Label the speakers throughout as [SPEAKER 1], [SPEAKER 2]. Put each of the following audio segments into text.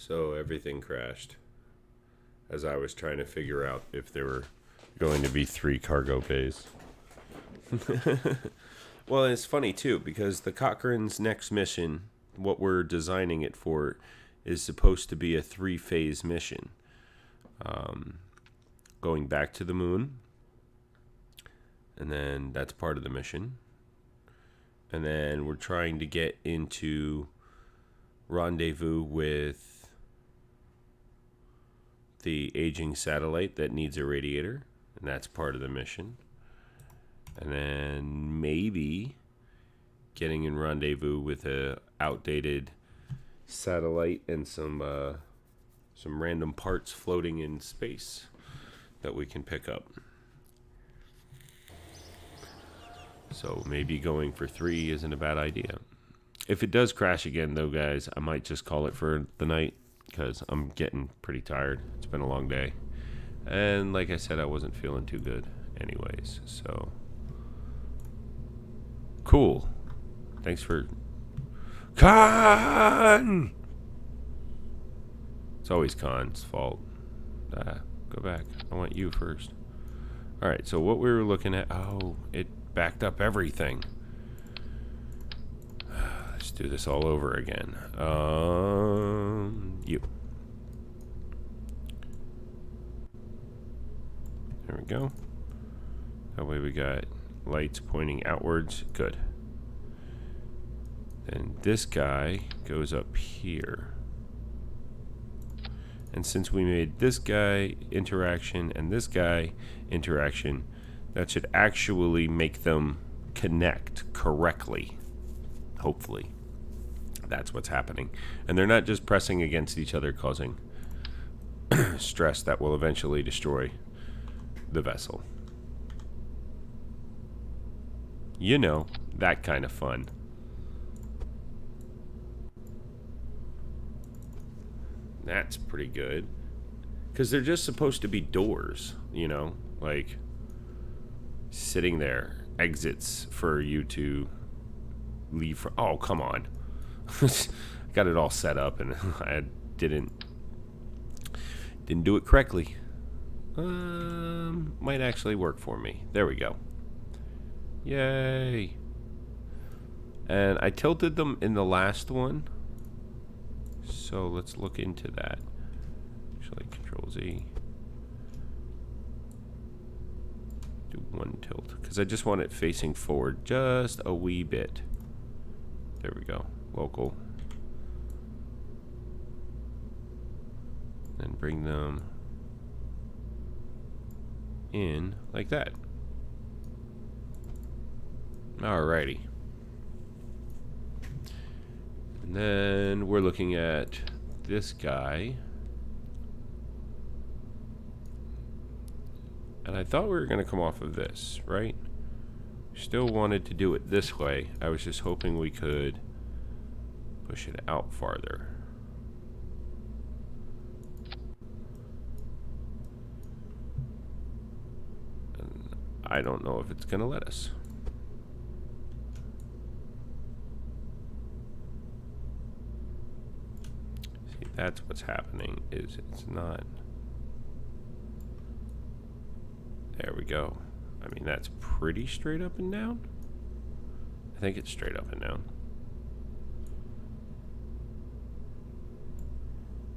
[SPEAKER 1] So everything crashed as I was trying to figure out if there were going to be 3 cargo bays. Well, and it's funny too because the Cochrane's next mission, what we're designing it for, is supposed to be a 3-phase mission. Going back to the moon, and then that's part of the mission. And then we're trying to get into rendezvous with the aging satellite that needs a radiator, and that's part of the mission. And then maybe getting in rendezvous with a outdated satellite and some random parts floating in space that we can pick up. So maybe going for 3 isn't a bad idea. If it does crash again, though, guys, I might just call it for the night because I'm getting pretty tired. It's been a long day. And like I said, I wasn't feeling too good anyways. So, cool. Thanks for... Khan! It's always Khan's fault. Go back. I want you first. Alright, so what we were looking at... Oh, it backed up everything. Let's do this all over again. You. There we go. That way we got lights pointing outwards. Good. Then this guy goes up here. And since we made this guy interaction and this guy interaction, that should actually make them connect correctly. Hopefully. That's what's happening. And they're not just pressing against each other, causing stress that will eventually destroy the vessel. You know, that kind of fun. That's pretty good. Because they're just supposed to be doors, you know? Like, sitting there. Exits for you to leave from. Oh, come on. Got it all set up and I didn't do it correctly. Might actually work for me. There we go. Yay. And I tilted them in the last one. So let's look into that. Actually, Control Z. Do 1 tilt. Because I just want it facing forward just a wee bit. There we go. Local. And bring them in like that. Alrighty. And then we're looking at this guy. And I thought we were going to come off of this, right? Still wanted to do it this way. I was just hoping we could push it out farther. And I don't know if it's going to let us. See, that's what's happening, is it's not. There we go. I mean, that's pretty straight up and down. I think it's straight up and down.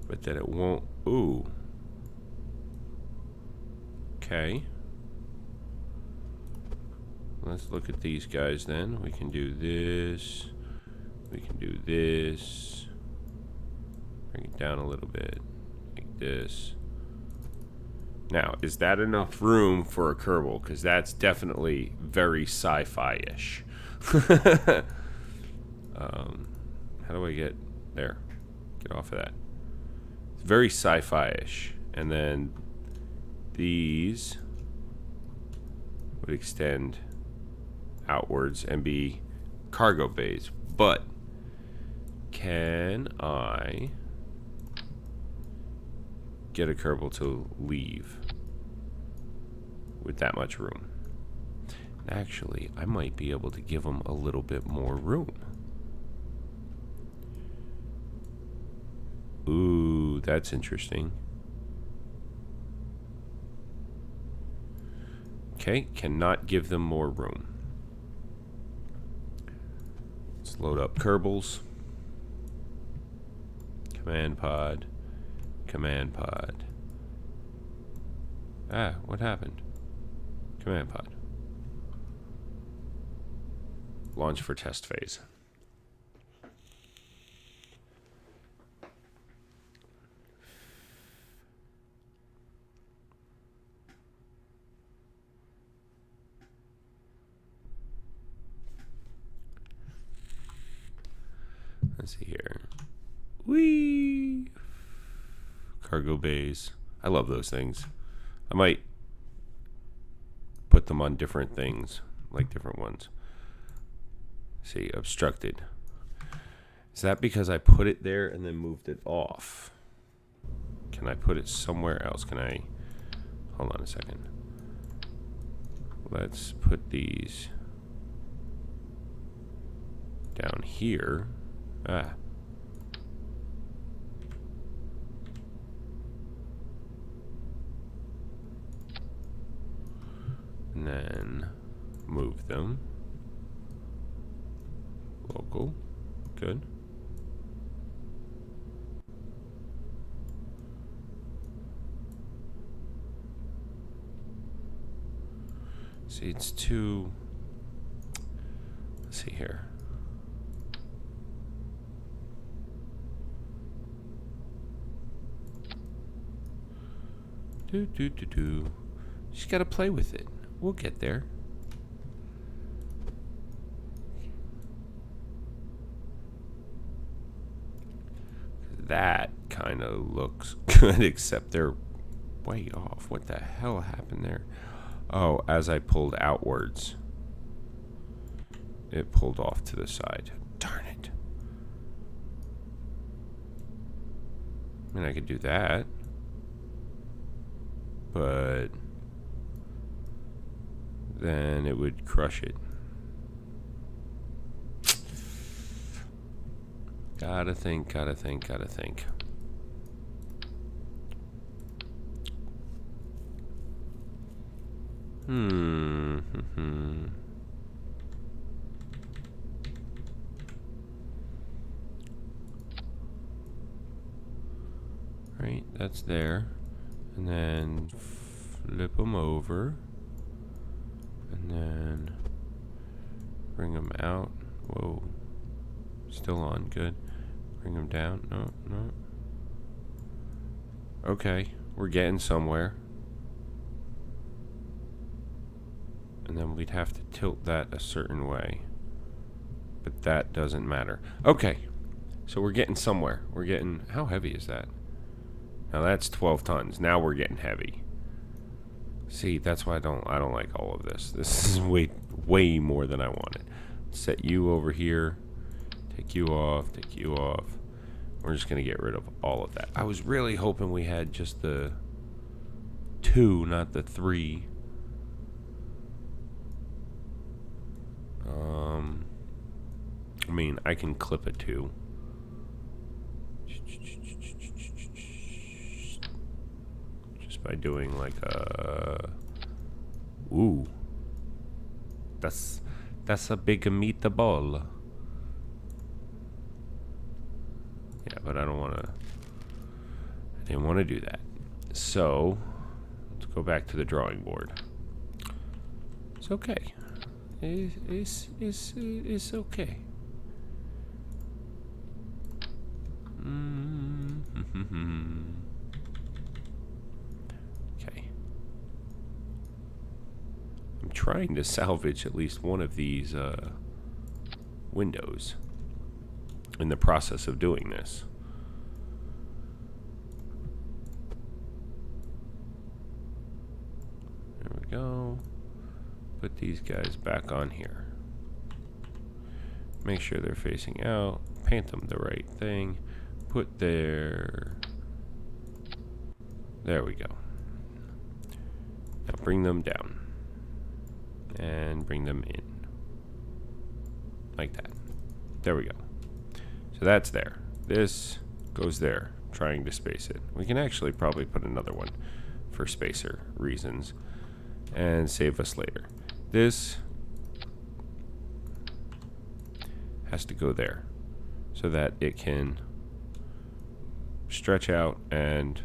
[SPEAKER 1] But then it won't. Ooh. Okay. Let's look at these guys then. We can do this. We can do this. Bring it down a little bit. Like this. Now, is that enough room for a Kerbal? Because that's definitely very sci-fi-ish. How do I get there? Get off of that. It's very sci-fi-ish. And then these would extend outwards and be cargo bays. But can I get a Kerbal to leave with that much room? Actually, I might be able to give them a little bit more room. Ooh. that's interesting. Okay, cannot give them more room. Let's load up Kerbals. Command pod. Command pod. Ah, what happened? Command pod. Launch for test phase. Let's see here. Whee! Cargo bays. I love those things. I might put them on different things, like different ones. See, obstructed. Is that because I put it there and then moved it off? Can I put it somewhere else? Can I... Hold on a second. Let's put these down here. Ah. And then move them. Local. Good. See, it's too... Let's see here. Just gotta play with it. We'll get there. That kind of looks good, except they're way off. What the hell happened there? Oh, as I pulled outwards, it pulled off to the side. Darn it. I mean, I could do that, but then it would crush it. Gotta think. Right, that's there. And then flip them over. And then bring them out. Whoa. Still on. Good. Bring them down. No. Okay. We're getting somewhere. And then we'd have to tilt that a certain way. But that doesn't matter. Okay. So we're getting somewhere. We're getting... How heavy is that? Now that's 12 tons. Now we're getting heavy. See, that's why I don't like all of this. This is way more than I wanted. Set you over here. Take you off. Take you off. We're just going to get rid of all of that. I was really hoping we had just the 2, not the 3. I mean, I can clip a 2. Just by doing like a... Ooh. That's a big meatball. Yeah, but I don't want to... I didn't want to do that. So, let's go back to the drawing board. It's okay. It's okay. Okay. I'm trying to salvage at least one of these windows in the process of doing this. There we go. Put these guys back on here. Make sure they're facing out. Paint them the right thing. Put their... There we go. Now bring them down. And bring them in. Like that. There we go. So that's there. This goes there. trying to space it. We can actually probably put another one for spacer reasons and save us later. This has to go there so that it can stretch out and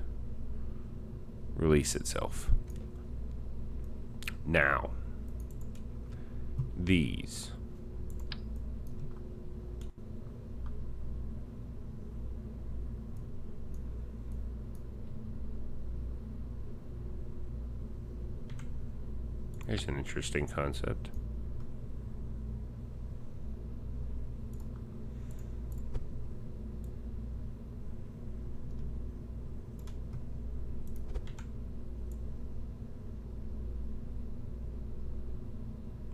[SPEAKER 1] release itself. Now, these. Here's an interesting concept.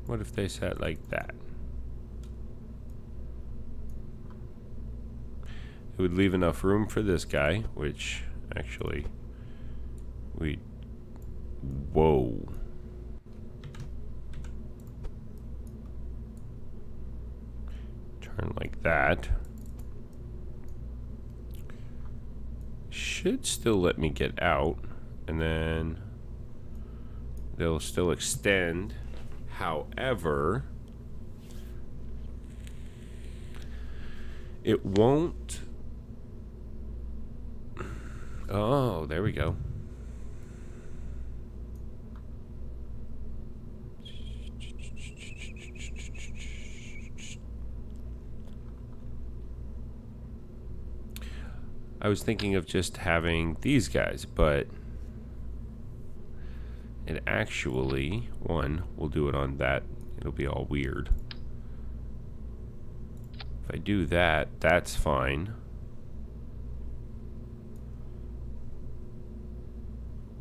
[SPEAKER 1] What if they sat like that? It would leave enough room for this guy, which actually we... Whoa. Turn like that. Should still let me get out, and then they'll still extend. However, it won't. Oh, there we go. I was thinking of just having these guys, but it actually, one, we'll do it on that. It'll be all weird. If I do that, that's fine.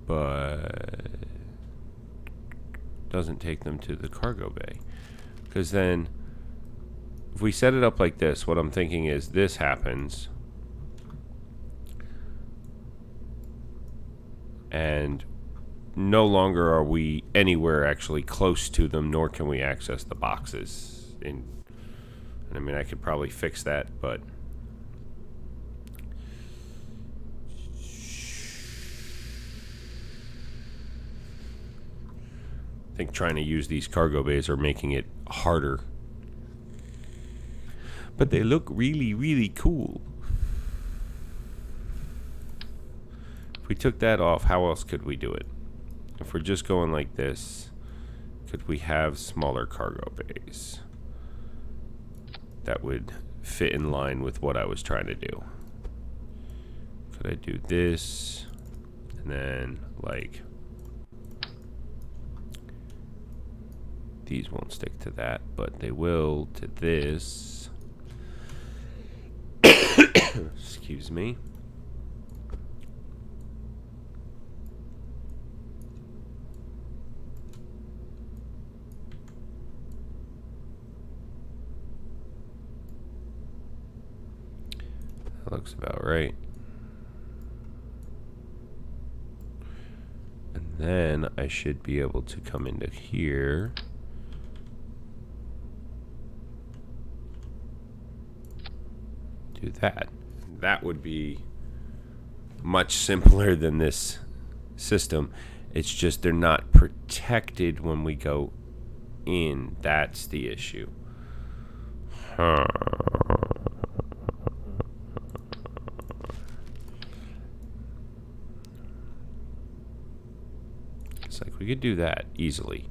[SPEAKER 1] But doesn't take them to the cargo bay. Because then, if we set it up like this, what I'm thinking is this happens. And no longer are we anywhere actually close to them, nor can we access the boxes. And I mean, I could probably fix that, but I think trying to use these cargo bays are making it harder. But they look really, really cool. If we took that off, how else could we do it? If we're just going like this, could we have smaller cargo bays that would fit in line with what I was trying to do? Could I do this and then like these won't stick to that, but they will to this. Excuse me. That looks about right. And then I should be able to come into here. Do that. That would be much simpler than this system. It's just they're not protected when we go in. That's the issue. It's like we could do that easily.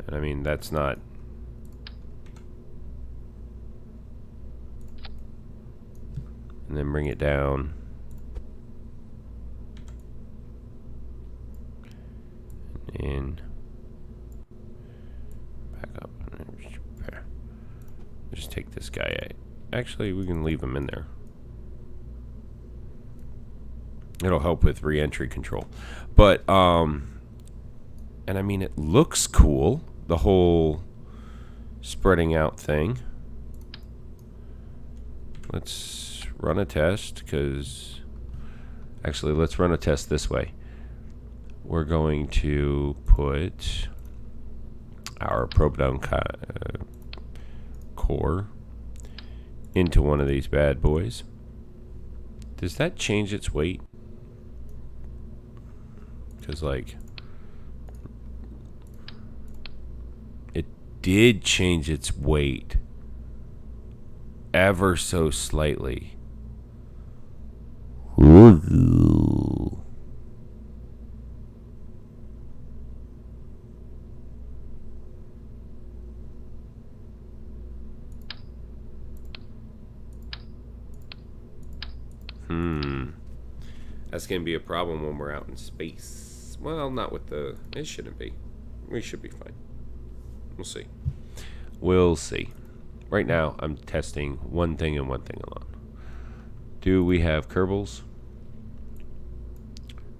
[SPEAKER 1] And I mean, that's not... And then bring it down. In. Back up. Just take this guy out. Actually, we can leave him in there. It'll help with re-entry control. But, and I mean, it looks cool. The whole spreading out thing. Let's run a test, because actually let's run a test this way. We're going to put our probe down core into one of these bad boys. Does that change its weight? Because, like, it did change its weight ever so slightly. Ooh. That's going to be a problem when we're out in space. Well, not with the... It shouldn't be. We should be fine. We'll see. We'll see. Right now, I'm testing one thing and one thing alone. Do we have Kerbals?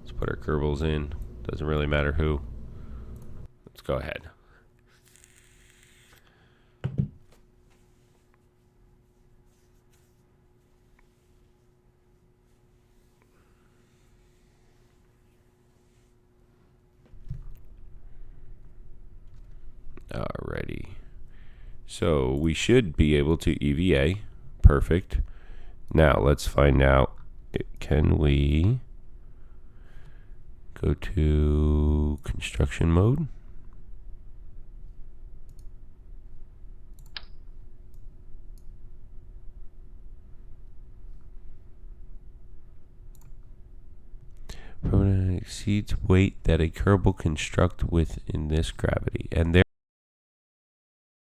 [SPEAKER 1] Let's put our Kerbals in. Doesn't really matter who. Let's go ahead. Alrighty. So we should be able to EVA. Perfect. Now let's find out. Can we go to construction mode? Exceeds weight that a curb will construct with in this gravity, and there